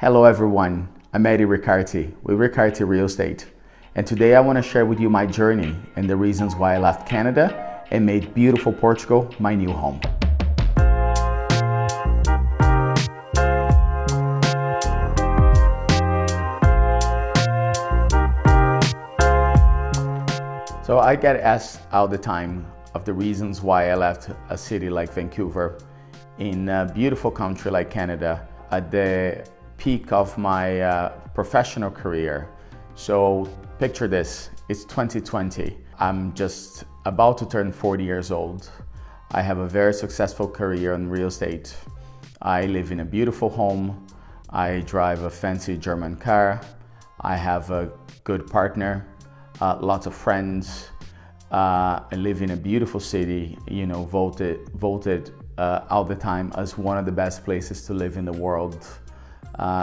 Hello everyone, I'm Eddie Riccardi with Riccardi Real Estate, and today I want to share with you my journey and the reasons why I left Canada and made beautiful Portugal my new home. So I get asked all the time of the reasons why I left a city like Vancouver in a beautiful country like Canada at the peak of my professional career. So picture this, it's 2020. I'm just about to turn 40 years old. I have a very successful career in real estate. I live in a beautiful home. I drive a fancy German car. I have a good partner, lots of friends. I live in a beautiful city, voted all the time as one of the best places to live in the world.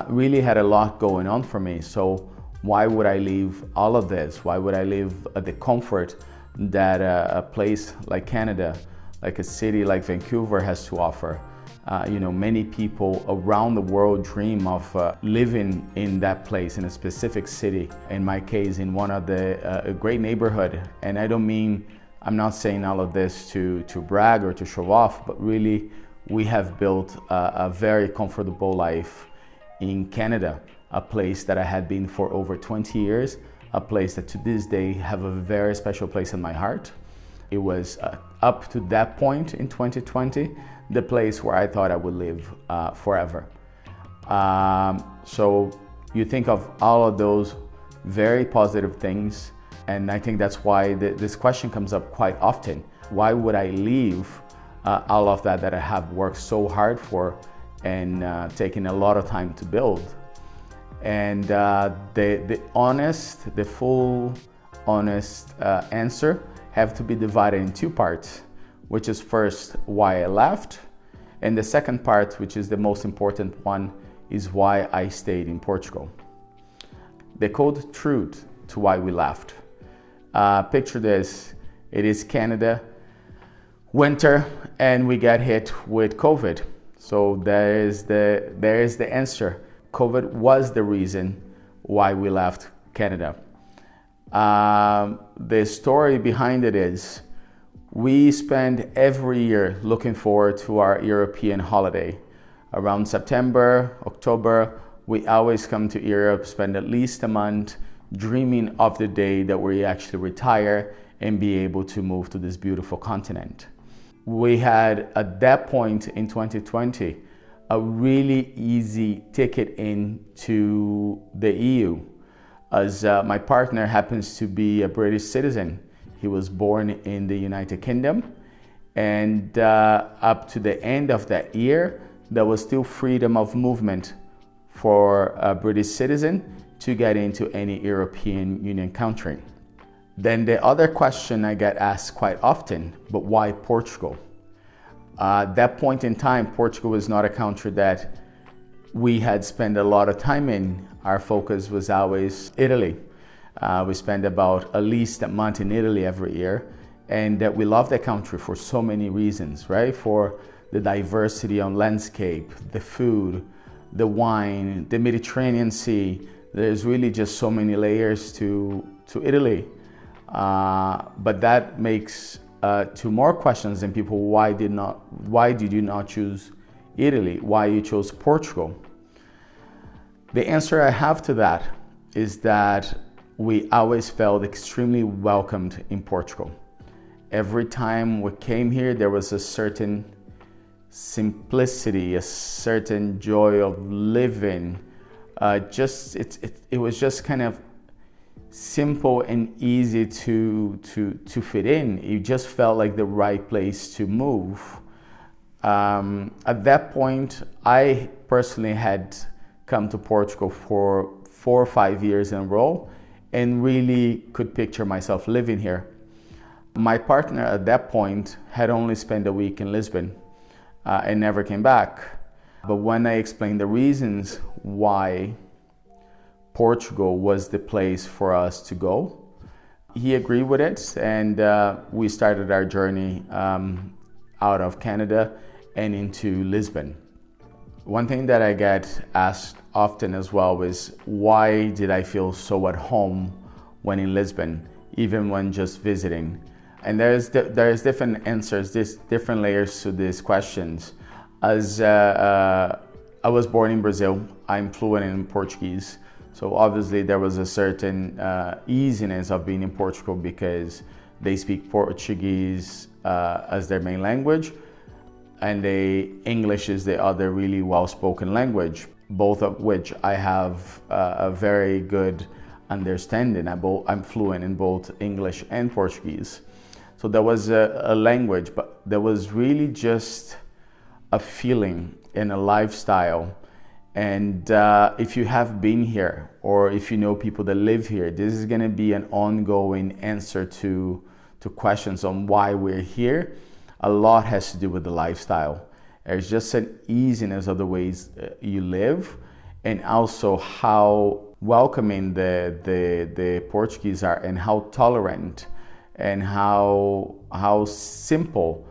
Really had a lot going on for me. So why would I leave all of this? Why would I leave the comfort that a place like Canada, like a city like Vancouver has to offer? Many people around the world dream of living in that place, in a specific city. In my case, in one of a great neighborhood. And I'm not saying all of this to brag or to show off, but really we have built a very comfortable life in Canada, a place that I had been for over 20 years, a place that to this day have a very special place in my heart. It was up to that point in 2020, the place where I thought I would live forever. So you think of all of those very positive things, and I think that's why this question comes up quite often. Why would I leave all of that I have worked so hard for and taken a lot of time to build? And the full honest answer have to be divided in two parts, which is first why I left, and the second part, which is the most important one, is why I stayed in Portugal. The cold truth to why we left. Picture this, it is Canada, winter, and we got hit with COVID. So there is the answer. COVID was the reason why we left Canada. The story behind it is we spend every year looking forward to our European holiday. Around September, October, we always come to Europe, spend at least a month dreaming of the day that we actually retire and be able to move to this beautiful continent. We had, at that point in 2020, a really easy ticket into the EU, as my partner happens to be a British citizen. He was born in the United Kingdom, and up to the end of that year, there was still freedom of movement for a British citizen to get into any European Union country. Then the other question I get asked quite often, but why Portugal? At that point in time, Portugal was not a country that we had spent a lot of time in. Our focus was always Italy. We spent about at least a month in Italy every year, and we love the country for so many reasons, right? For the diversity on landscape, the food, the wine, the Mediterranean Sea. There's really just so many layers to Italy. But that makes two more questions in people. Why did you not choose Italy? Why you chose Portugal? The answer I have to that is that we always felt extremely welcomed in Portugal. Every time we came here, there was a certain simplicity, a certain joy of living. It was just kind of simple and easy to fit in. It just felt like the right place to move. At that point, I personally had come to Portugal for 4 or 5 years in a row and really could picture myself living here. My partner at that point had only spent a week in Lisbon and never came back. But when I explained the reasons why Portugal was the place for us to go, he agreed with it, and we started our journey out of Canada and into Lisbon. One thing that I get asked often as well is, why did I feel so at home when in Lisbon, even when just visiting? And there's different answers, different layers to these questions. As I was born in Brazil, I'm fluent in Portuguese. So obviously there was a certain easiness of being in Portugal because they speak Portuguese as their main language, and English is the other really well-spoken language, both of which I have a very good understanding. I'm fluent in both English and Portuguese. So there was a language, but there was really just a feeling and a lifestyle. And if you have been here, or if you know people that live here, this is going to be an ongoing answer to questions on why we're here. A lot has to do with the lifestyle. There's just an easiness of the ways you live, and also how welcoming the Portuguese are, and how tolerant, and how simple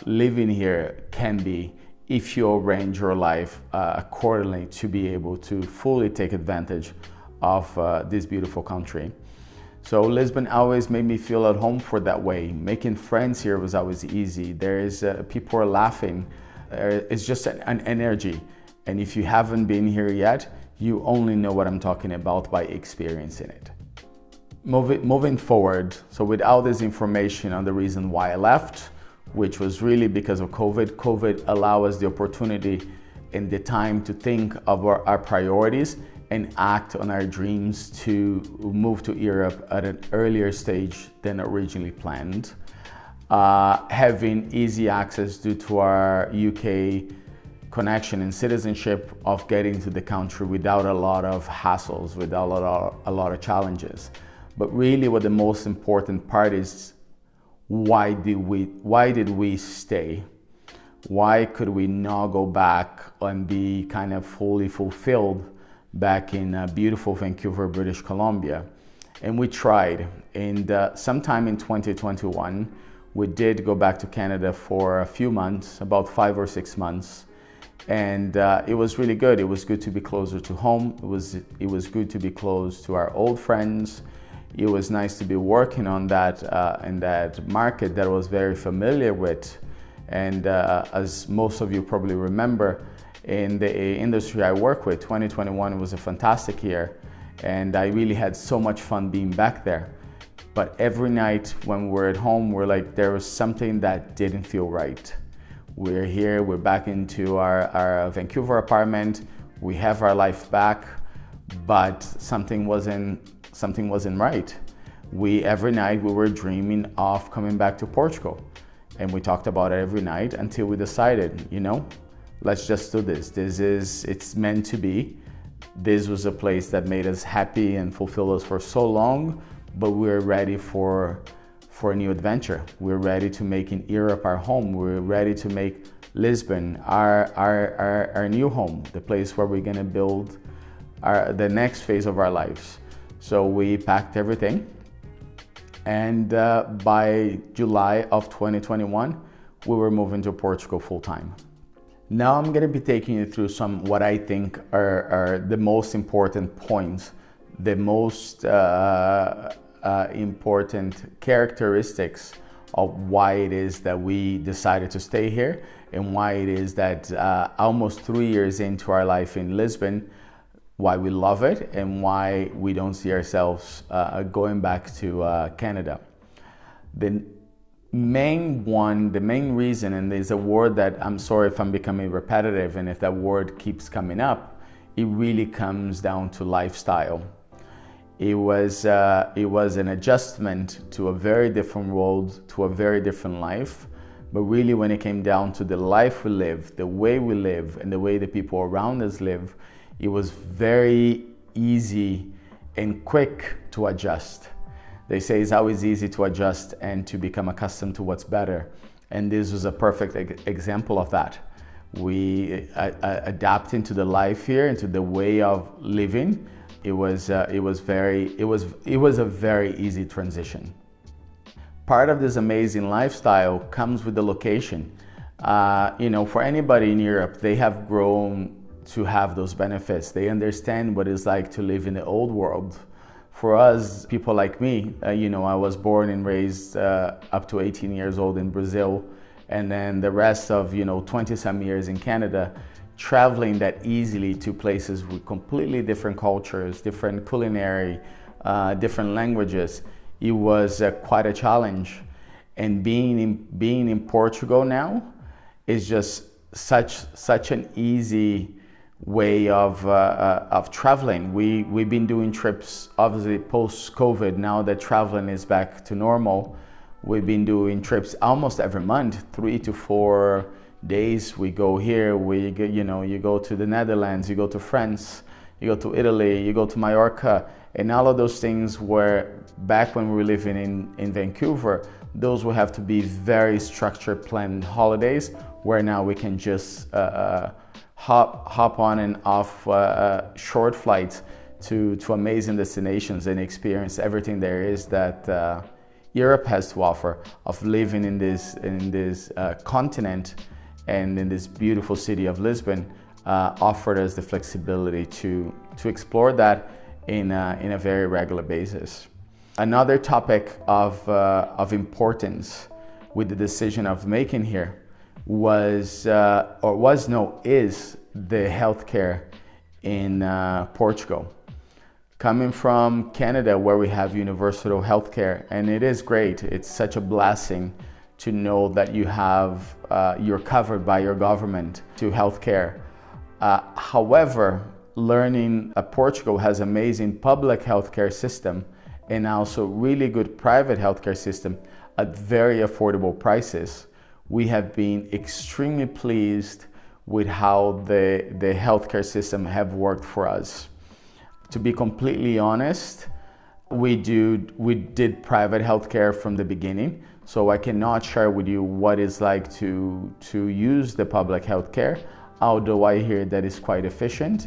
living here can be if you arrange your life accordingly to be able to fully take advantage of this beautiful country. So Lisbon always made me feel at home for that way. Making friends here was always easy. People are laughing. It's just an energy. And if you haven't been here yet, you only know what I'm talking about by experiencing it. Moving forward, so with all this information on the reason why I left, which was really because of COVID. COVID allowed us the opportunity and the time to think of our priorities and act on our dreams to move to Europe at an earlier stage than originally planned. Having easy access due to our UK connection and citizenship of getting to the country without a lot of hassles, without a lot of challenges. But really what the most important part is, why did we stay? Why could we not go back and be kind of fully fulfilled back in beautiful Vancouver, British Columbia? And we tried. And sometime in 2021, we did go back to Canada for a few months, about 5 or 6 months. And it was really good. It was good to be closer to home. It was good to be close to our old friends. It was nice to be working on that in that market that I was very familiar with. And as most of you probably remember, in the industry I work with, 2021 was a fantastic year. And I really had so much fun being back there. But every night when we're at home, we're like, there was something that didn't feel right. We're here, we're back into our Vancouver apartment. We have our life back, but something wasn't right. Every night we were dreaming of coming back to Portugal, and we talked about it every night until we decided, let's just do this. It's meant to be. This was a place that made us happy and fulfilled us for so long, but we're ready for a new adventure. We're ready to make Europe our home. We're ready to make Lisbon our new home, the place where we're gonna build the next phase of our lives. So we packed everything, and by July of 2021, we were moving to Portugal full time. Now I'm going to be taking you through what I think are the most important points, the most important characteristics of why it is that we decided to stay here, and why it is that almost 3 years into our life in Lisbon, why we love it, and why we don't see ourselves going back to Canada. The main reason, and there's a word that I'm sorry if I'm becoming repetitive, and if that word keeps coming up, it really comes down to lifestyle. It was an adjustment to a very different world, to a very different life. But really, when it came down to the life we live, the way we live, and the way the people around us live, it was very easy and quick to adjust. They say it's always easy to adjust and to become accustomed to what's better. And this was a perfect example of that. We adapting to the life here, into the way of living. It was a very easy transition. Part of this amazing lifestyle comes with the location. For anybody in Europe, they have grown to have those benefits. They understand what it's like to live in the old world. For us, people like me, I was born and raised up to 18 years old in Brazil, and then the rest of, 20 some years in Canada, traveling that easily to places with completely different cultures, different culinary, different languages. It was quite a challenge. And being in Portugal now is just such an easy way of traveling. We've been doing trips, obviously post-COVID. Now that traveling is back to normal, we've been doing trips almost every month, 3 to 4 days. We go here. You go to the Netherlands, you go to France, you go to Italy, you go to Mallorca, and all of those things were back when we were living in Vancouver. Those will have to be very structured, planned holidays, where now we can just hop on and off short flights to amazing destinations and experience everything there is that Europe has to offer, of living in this continent and in this beautiful city of Lisbon. Offered us the flexibility to explore that in a very regular basis. Another topic of importance with the decision of making here is the healthcare in Portugal. Coming from Canada, where we have universal healthcare, and it is great. It's such a blessing to know that you're covered by your government to healthcare. However, learning Portugal has amazing public healthcare system and also really good private healthcare system at very affordable prices. We have been extremely pleased with how the healthcare system have worked for us. To be completely honest, we did private healthcare from the beginning, so I cannot share with you what it's like to use the public healthcare, although I hear that it's quite efficient.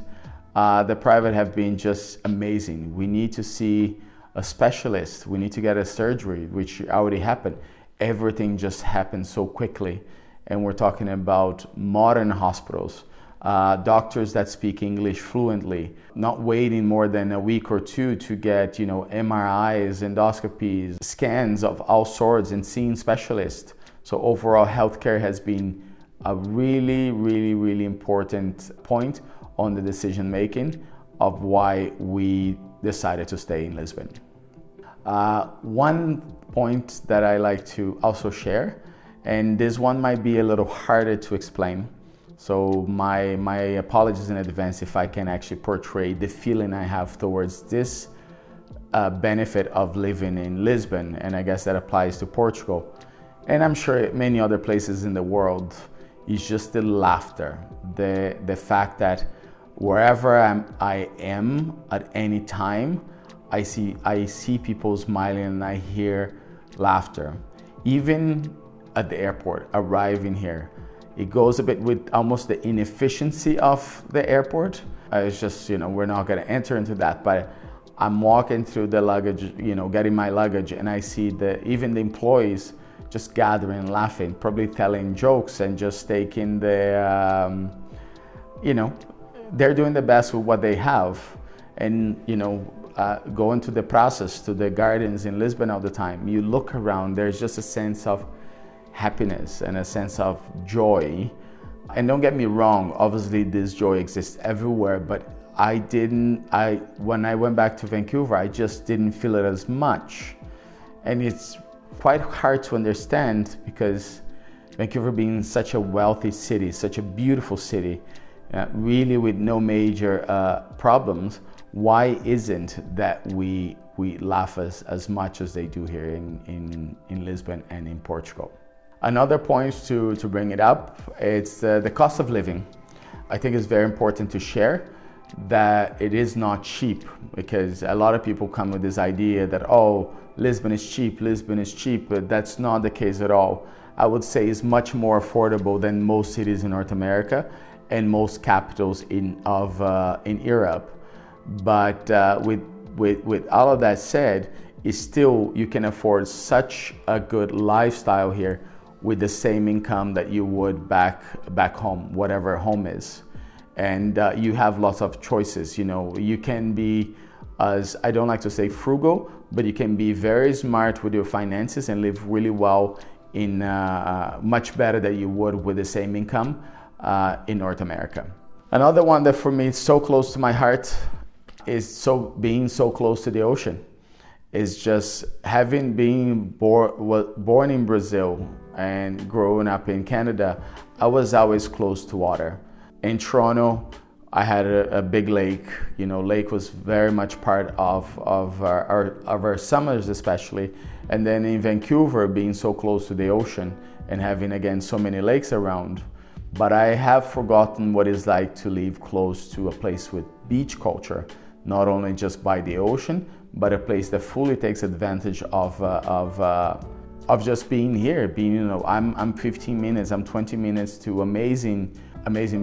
The private have been just amazing. We need to see a specialist, we need to get a surgery, which already happened. Everything just happened so quickly, and we're talking about modern hospitals, doctors that speak English fluently, not waiting more than a week or two to get MRIs, endoscopies, scans of all sorts, and seeing specialists. So overall, healthcare has been a really, really, really important point on the decision making of why we decided to stay in Lisbon. One point that I like to also share, and this one might be a little harder to explain, so my apologies in advance if I can actually portray the feeling I have towards this benefit of living in Lisbon, and I guess that applies to Portugal, and I'm sure many other places in the world. Is just the laughter, the fact that wherever I am at any time, I see people smiling and I hear laughter. Even at the airport, arriving here, it goes a bit with almost the inefficiency of the airport. It's just, we're not going to enter into that, but I'm walking through the luggage, getting my luggage, and I see even the employees just gathering, laughing, probably telling jokes and just taking they're doing the best with what they have. And, going to the process, to the gardens in Lisbon all the time, you look around, there's just a sense of happiness and a sense of joy. And don't get me wrong, obviously this joy exists everywhere, but when I went back to Vancouver, I just didn't feel it as much. And it's quite hard to understand because Vancouver being such a wealthy city, such a beautiful city, really with no major problems, why isn't that we laugh as much as they do here in Lisbon and in Portugal? Another point to bring it up, it's the cost of living. I think it's very important to share that it is not cheap, because a lot of people come with this idea that, Lisbon is cheap, but that's not the case at all. I would say it's much more affordable than most cities in North America and most capitals in Europe. But with all of that said, it's still, you can afford such a good lifestyle here with the same income that you would back home, whatever home is. And you have lots of choices. You can be, as I don't like to say frugal, but you can be very smart with your finances and live really well in much better than you would with the same income in North America. Another one that for me is so close to my heart is being so close to the ocean. Is just being born in Brazil and growing up in Canada, I was always close to water. In Toronto, I had a big lake. Lake was very much part of our summers especially. And then in Vancouver, being so close to the ocean and having again so many lakes around. But I have forgotten what it's like to live close to a place with beach culture, not only just by the ocean, but a place that fully takes advantage of just being here. I'm 15 minutes, I'm 20 minutes to amazing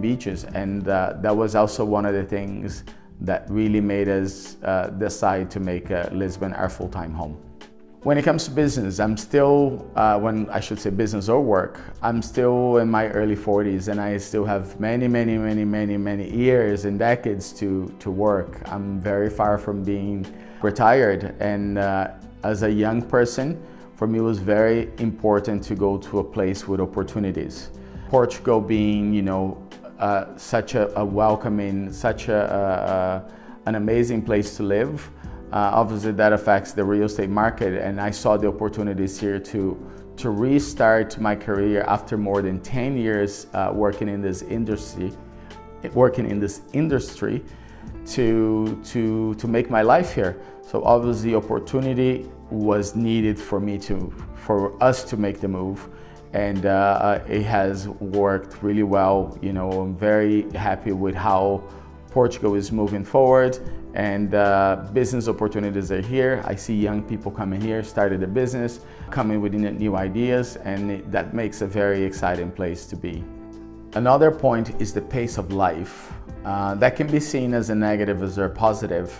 beaches, and that was also one of the things that really made us decide to make Lisbon our full-time home. When it comes to business, I'm still, business or work, I'm still in my early 40s and I still have many years and decades to work. I'm very far from being retired, and as a young person, for me it was very important to go to a place with opportunities. Portugal being, such a welcoming, such an amazing place to live. Obviously that affects the real estate market, and I saw the opportunities here to restart my career after more than 10 years working in this industry to make my life here. So obviously opportunity was needed for us to make the move, and it has worked really well. I'm very happy with how Portugal is moving forward, and business opportunities are here. I see young people coming here, started a business, coming with new ideas, and that makes a very exciting place to be. Another point is the pace of life. That can be seen as a negative as a positive,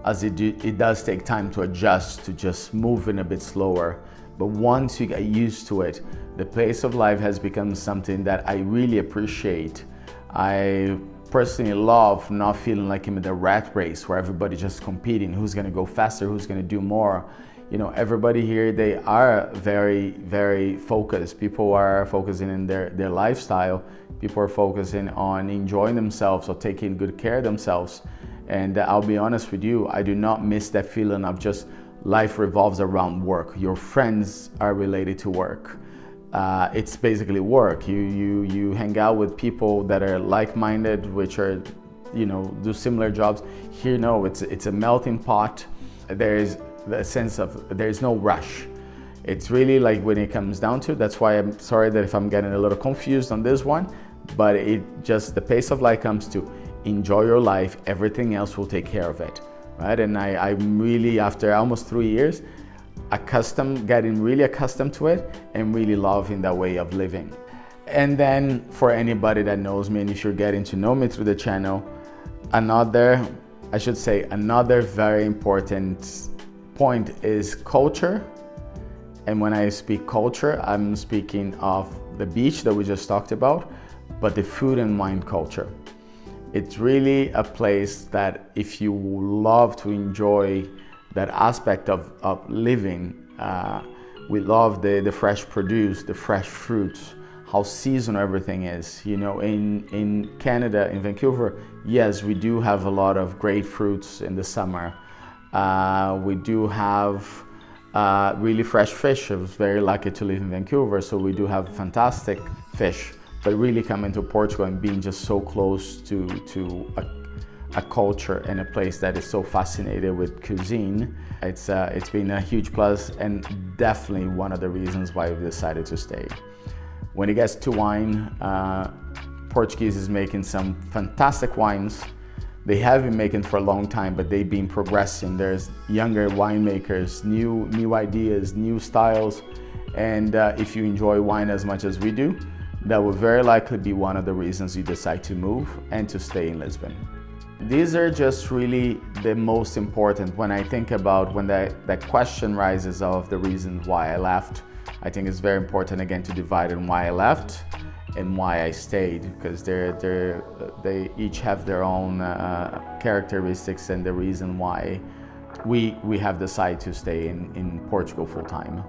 as it does take time to adjust to just moving a bit slower. But once you get used to it, the pace of life has become something that I really appreciate. I personally love not feeling like I'm in the rat race where everybody's just competing, who's gonna go faster, who's gonna do more. Everybody here, they are very focused. People are focusing in their lifestyle. People are focusing on enjoying themselves or taking good care of themselves. And I'll be honest with you, I do not miss that feeling of just life revolves around work. Your friends are related to work. It's basically work. You hang out with people that are like-minded, which are, do similar jobs. Here, no, it's a melting pot. There's the sense of there's no rush. It's really like when it comes down to, that's why I'm sorry that if I'm getting a little confused on this one, but the pace of life comes to enjoy your life. Everything else will take care of it, right? And I'm really, after almost 3 years, getting really accustomed to it and really loving that way of living. And then for anybody that knows me, and if you're getting to know me through the channel, another very important point is culture. And when I speak culture, I'm speaking of the beach that we just talked about, but the food and wine culture. It's really a place that if you love to enjoy that aspect of living, we love the fresh produce, the fresh fruits, how seasonal everything is. In Canada, in Vancouver, yes, we do have a lot of great fruits in the summer. We do have really fresh fish. I was very lucky to live in Vancouver, so we do have fantastic fish. But really coming to Portugal and being just so close to a culture and a place that is so fascinated with cuisine, it's been a huge plus, and definitely one of the reasons why we decided to stay. When it gets to wine, Portuguese is making some fantastic wines. They have been making for a long time, but they've been progressing. There's younger winemakers, new ideas, new styles, and if you enjoy wine as much as we do, that will very likely be one of the reasons you decide to move and to stay in Lisbon. These are just really the most important when I think about when that question rises of the reasons why I left. I think it's very important again to divide on why I left and why I stayed, because they each have their own characteristics and the reason why we have decided to stay in Portugal full time.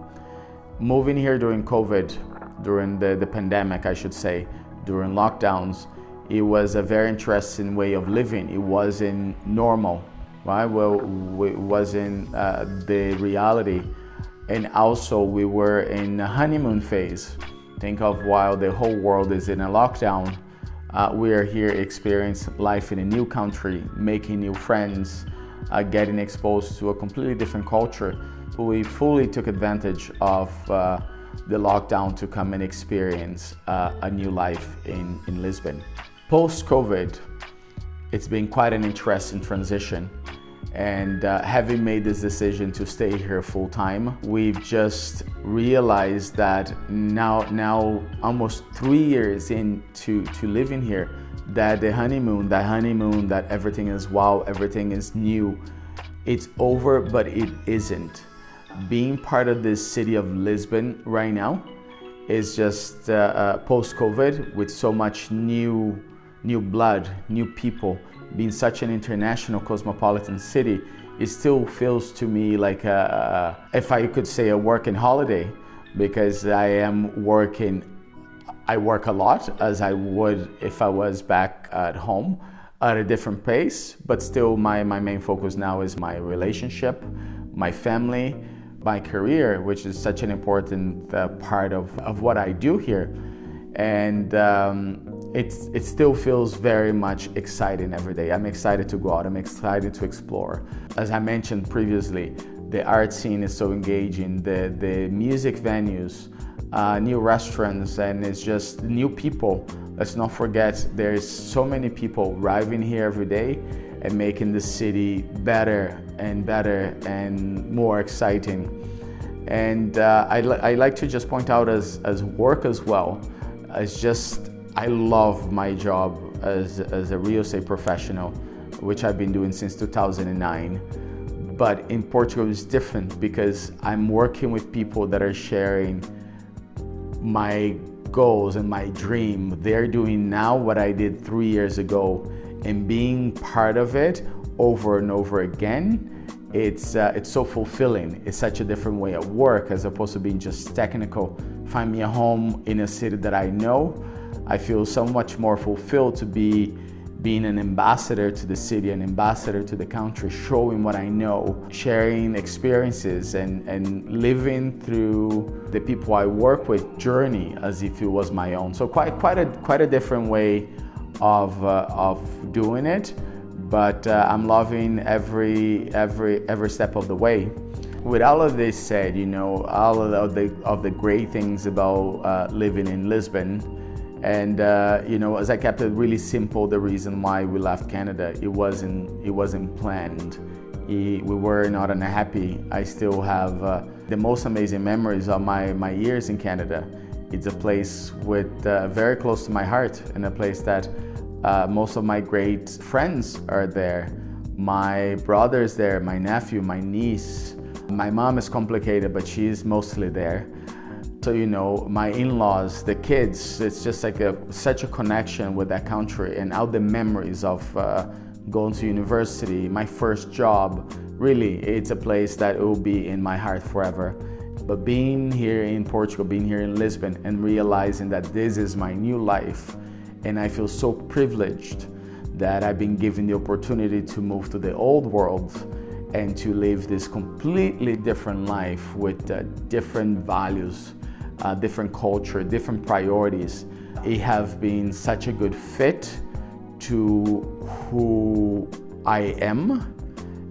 Moving here during COVID, during the pandemic, I should say, during lockdowns, it was a very interesting way of living. It wasn't normal, right? Well, it wasn't the reality. And also we were in a honeymoon phase. Think of while the whole world is in a lockdown, we are here experiencing life in a new country, making new friends, getting exposed to a completely different culture. We fully took advantage of the lockdown to come and experience a new life in Lisbon. Post-COVID, it's been quite an interesting transition. And having made this decision to stay here full time, we've just realized that now almost 3 years into living here, that the honeymoon, that everything is wow, everything is new, it's over, but it isn't. Being part of this city of Lisbon right now is just post-COVID, with so much new blood, new people, being such an international cosmopolitan city, it still feels to me like if I could say a working holiday, because I work a lot as I would if I was back at home at a different pace, but still my main focus now is my relationship, my family, my career, which is such an important part of what I do here. And it still feels very much exciting every day. I'm excited to go out, I'm excited to explore. As I mentioned previously, the art scene is so engaging, the music venues, new restaurants, and it's just new people. Let's not forget, there's so many people arriving here every day and making the city better and more exciting. And I like to just point out as work as well, as just, I love my job as a real estate professional, which I've been doing since 2009. But in Portugal it's different, because I'm working with people that are sharing my goals and my dream. They're doing now what I did 3 years ago, and being part of it over and over again, it's so fulfilling. It's such a different way of work, as opposed to being just technical. Find me a home in a city that I know, I feel so much more fulfilled to being an ambassador to the city, an ambassador to the country, showing what I know, sharing experiences and living through the people I work with journey as if it was my own. So quite a different way of doing it, but I'm loving every step of the way. With all of this said, all of the great things about living in Lisbon, and as I kept it really simple, the reason why we left Canada, it wasn't planned. We were not unhappy. I still have the most amazing memories of my years in Canada. It's a place with very close to my heart, and a place that most of my great friends are there. My brother's there, my nephew, my niece. My mom is complicated, but she's mostly there. So, my in-laws, the kids, it's just like such a connection with that country, and all the memories of going to university, my first job. Really, it's a place that will be in my heart forever. But being here in Portugal, being here in Lisbon, and realizing that this is my new life, and I feel so privileged that I've been given the opportunity to move to the old world and to live this completely different life with different values, different culture, different priorities. It has been such a good fit to who I am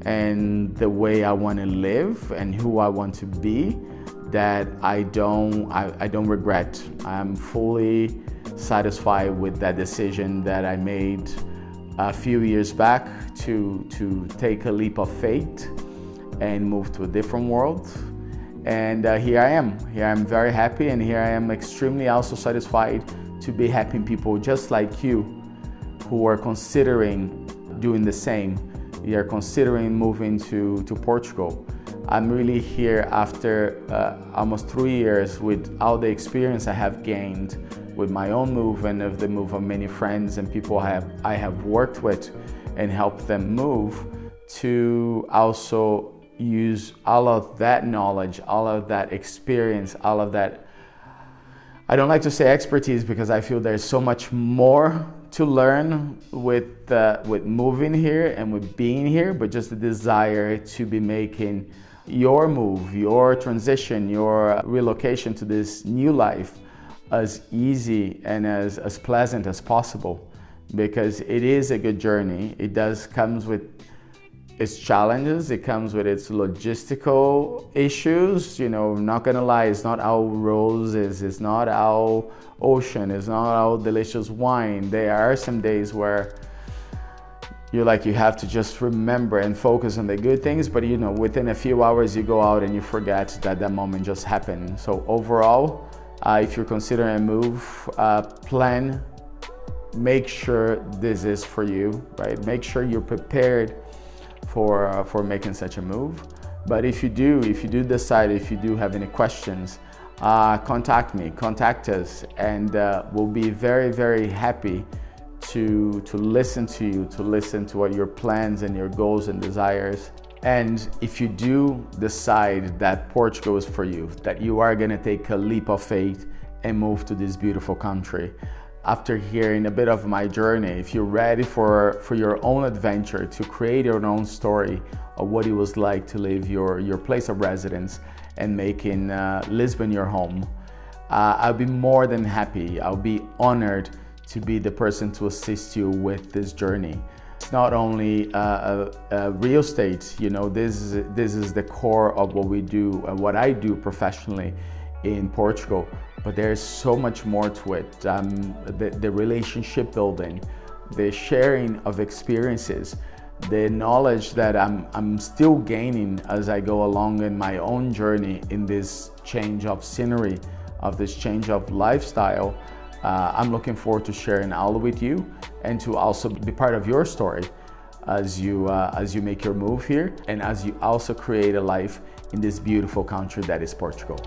and the way I want to live and who I want to be, that I don't regret. I'm fully satisfied with that decision that I made a few years back to take a leap of faith and move to a different world. And here I am. Here I'm very happy, and here I am extremely also satisfied to be helping people just like you who are considering doing the same. You are considering moving to Portugal. I'm really here after almost 3 years with all the experience I have gained with my own move and of the move of many friends and people I have worked with and helped them move, to also use all of that knowledge, all of that experience, all of that, I don't like to say expertise because I feel there's so much more to learn with moving here and with being here, but just the desire to be making your move, your transition, your relocation to this new life as easy and as pleasant as possible, because it is a good journey. It comes with its challenges, it comes with its logistical issues. You know, not gonna lie, it's not all roses, it's not all ocean, it's not all delicious wine. There are some days where you have to just remember and focus on the good things, but you know, within a few hours you go out and you forget that moment just happened. So overall, if you're considering a move, plan, make sure this is for you, right? Make sure you're prepared for making such a move. But if you do decide, if you do have any questions, contact us, and we'll be very, very happy to listen to you, to listen to what your plans and your goals and desires. And if you do decide that Portugal is for you, that you are gonna take a leap of faith and move to this beautiful country, after hearing a bit of my journey, if you're ready for your own adventure, to create your own story of what it was like to leave your place of residence and making Lisbon your home, I'll be more than happy. I'll be honored to be the person to assist you with this journey. It's not only real estate, you know, this is the core of what we do and what I do professionally in Portugal, but there's so much more to it. The relationship building, the sharing of experiences, the knowledge that I'm still gaining as I go along in my own journey in this change of scenery, of this change of lifestyle. I'm looking forward to sharing all with you and to also be part of your story as you make your move here and as you also create a life in this beautiful country that is Portugal.